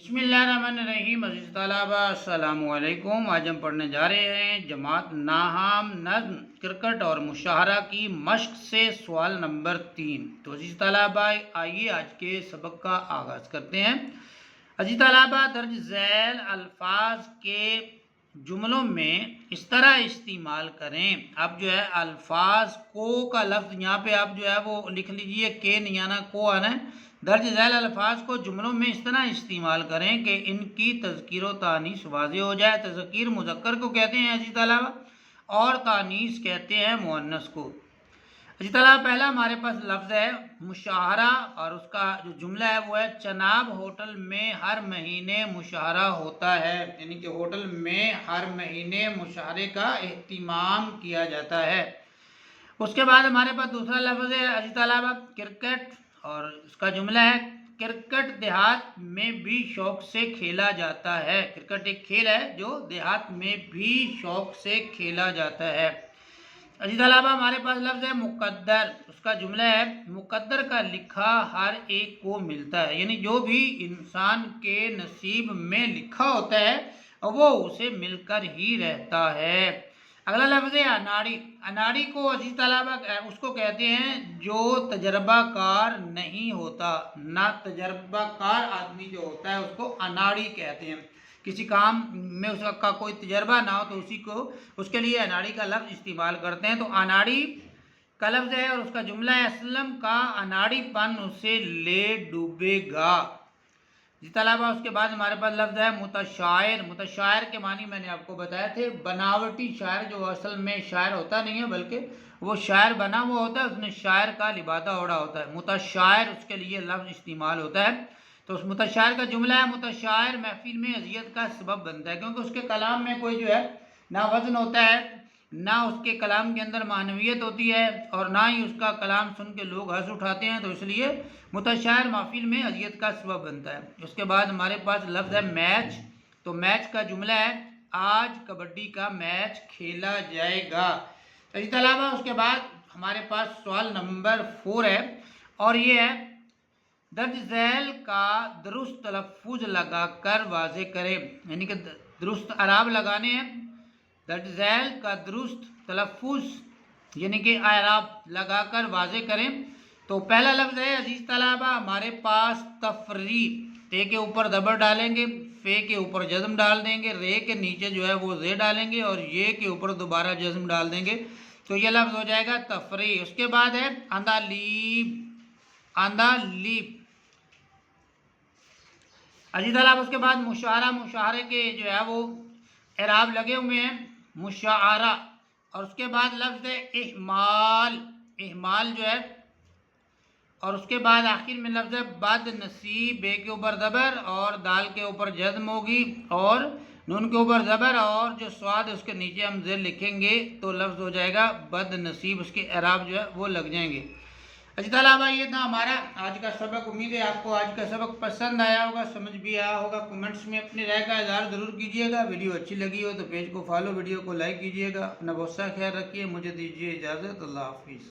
بسم اللہ الرحمن الرحیم۔ عزیز طلبہ السلام علیکم۔ آج ہم پڑھنے جا رہے ہیں جماعت ناہام نظم کرکٹ اور مشاعرہ کی مشق سے سوال نمبر 3۔ تو عزیز طلبہ آئیے آج کے سبق کا آغاز کرتے ہیں۔ عزیز طلبہ درج ذیل الفاظ کے جملوں میں اس طرح استعمال کریں۔ اب جو ہے الفاظ کو کا لفظ یہاں پہ آپ جو ہے وہ لکھ لیجئے، کے نہیں آنا کو آنا ہے۔ درج ذیل الفاظ کو جملوں میں اس طرح استعمال کریں کہ ان کی تذکیر و تانیث واضح ہو جائے۔ تذکیر مذکر کو کہتے ہیں عزیز طلبہ، اور تانیث کہتے ہیں مؤنث کو۔ عزیز طلبہ پہلا ہمارے پاس لفظ ہے مشاعرہ، اور اس کا جو جملہ ہے وہ ہے چناب ہوٹل میں ہر مہینے مشاعرہ ہوتا ہے، یعنی کہ ہوٹل میں ہر مہینے مشاعرے کا اہتمام کیا جاتا ہے۔ اس کے بعد ہمارے پاس دوسرا لفظ ہے عزیز طلبہ کرکٹ، اور اس کا جملہ ہے کرکٹ دیہات میں بھی شوق سے کھیلا جاتا ہے۔ کرکٹ ایک کھیل ہے جو دیہات میں بھی شوق سے کھیلا جاتا ہے۔ عزیز طلبہ ہمارے پاس لفظ ہے مقدر، اس کا جملہ ہے مقدر کا لکھا ہر ایک کو ملتا ہے، یعنی جو بھی انسان کے نصیب میں لکھا ہوتا ہے وہ اسے مل کر ہی رہتا ہے۔ اگلا لفظ ہے اناڑی۔ اناڑی کو عزیز طلبہ اس کو کہتے ہیں جو تجربہ کار نہیں ہوتا، نہ تجربہ کار آدمی جو ہوتا ہے اس کو اناڑی کہتے ہیں۔ کسی کام میں اس کا کوئی تجربہ نہ ہو تو اس کے لیے اناڑی کا لفظ استعمال کرتے ہیں۔ تو اناڑی کا لفظ ہے اور اس کا جملہ ہے اسلم کا اناڑی پن اسے لے ڈوبے گا۔ جی طلبہ اس کے بعد ہمارے پاس لفظ ہے متشاعر۔ متشاعر کے معنی میں نے آپ کو بتایا تھے بناوٹی شاعر، جو اصل میں شاعر ہوتا نہیں ہے بلکہ وہ شاعر بنا ہوا ہوتا ہے، اس نے شاعر کا لبادہ اوڑھا ہوتا ہے۔ متشاعر اس کے لیے لفظ استعمال ہوتا ہے۔ تو اس متشاعر کا جملہ ہے متشاعر محفل میں اذیت کا سبب بنتا ہے، کیونکہ اس کے کلام میں کوئی جو ہے نہ وزن ہوتا ہے، نہ اس کے کلام کے اندر معنویت ہوتی ہے، اور نہ ہی اس کا کلام سن کے لوگ ہنس اٹھاتے ہیں، تو اس لیے متشاعر محفل میں اذیت کا سبب بنتا ہے۔ اس کے بعد ہمارے پاس لفظ ہے میچ۔ تو میچ کا جملہ ہے آج کبڈی کا میچ کھیلا جائے گا۔ اسی طلبہ اس کے بعد ہمارے پاس سوال نمبر 4 ہے، اور یہ ہے درج ذیل کا درست تلفظ لگا کر واضح کریں، یعنی کہ درست اعراب لگانے ہیں۔ درج ذیل کا درست تلفظ یعنی کہ اعراب لگا کر واضح کریں۔ تو پہلا لفظ ہے عزیز طلبہ ہمارے پاس تفریح۔ تے کے اوپر زبر ڈالیں گے، فے کے اوپر جزم ڈال دیں گے، رے کے نیچے جو ہے وہ زے ڈالیں گے، اور یہ کے اوپر دوبارہ جزم ڈال دیں گے، تو یہ لفظ ہو جائے گا تفریح۔ اس کے بعد ہے اندالیب۔ اندالیب عزیز طلبہ اس کے بعد مشاعرہ۔ مشاعرے کے جو ہے وہ اعراب لگے ہوئے ہیں مشاعرہ، اور اس کے بعد لفظ ہے احمال۔ احمال جو ہے، اور اس کے بعد آخر میں لفظ ہے بد نصیب۔ بے کے اوپر زبر اور دال کے اوپر جزم ہوگی، اور نون کے اوپر زبر اور جو سواد ہے اس کے نیچے ہم زیر لکھیں گے، تو لفظ ہو جائے گا بد نصیب۔ اس کے اعراب جو ہے وہ لگ جائیں گے۔ اچھا طلبہ یہ تھا ہمارا آج کا سبق۔ امید ہے آپ کو آج کا سبق پسند آیا ہوگا، سمجھ بھی آیا ہوگا۔ کمنٹس میں اپنی رائے کا اظہار ضرور کیجیے گا۔ ویڈیو اچھی لگی ہو تو پیج کو فالو، ویڈیو کو لائک کیجیے گا۔ اپنا بہت سا خیال رکھیے۔ مجھے دیجیے اجازت۔ اللہ حافظ۔